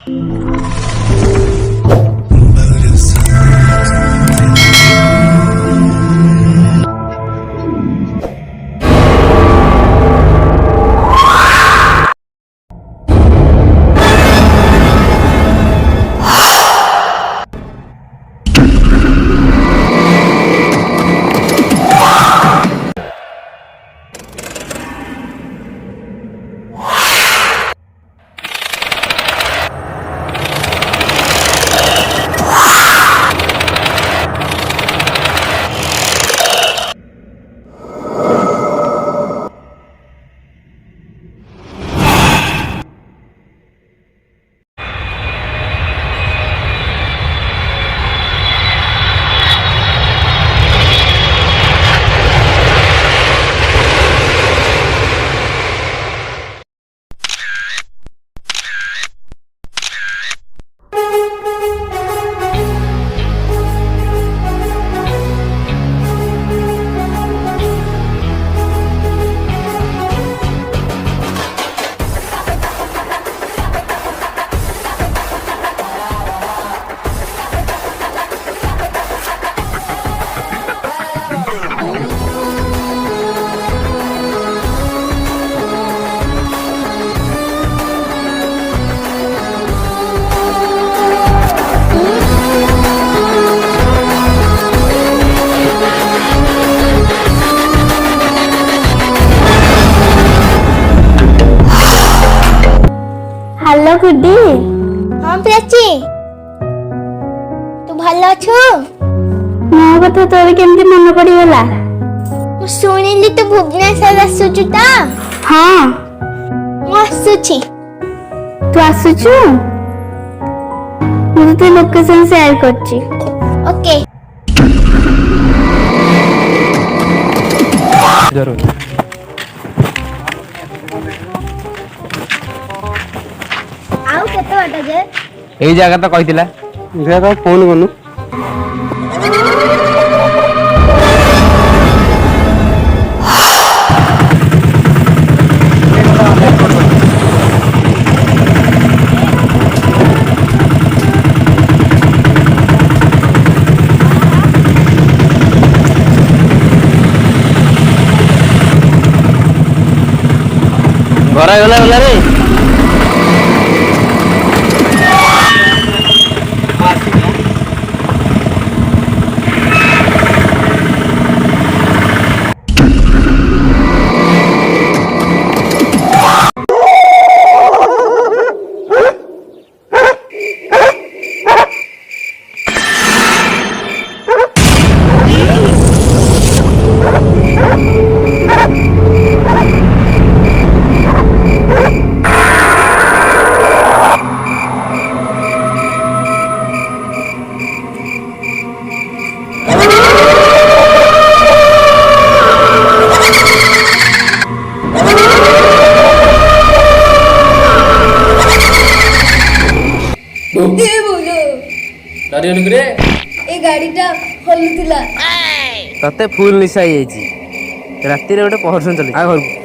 Hello गुड्डी। हाँ प्राची, तू भल अच्छु? मो कथा तोर केमती मन पड़ीगला? मु सुनिली तू भुवनेश्वर आसुचु ता? हाँ मु आसुची। तू आसुचु? मु ते लोकेशन शेयर करची। ओके जरूर। आउ केते बाटा जे? एई जगह तो कहितिला। देखा तो फोन कनु। घरा गला रे। ए गाड़ीटा हलुतिला तते फुल निशा राति रे गोटे पहरसन चली आ घर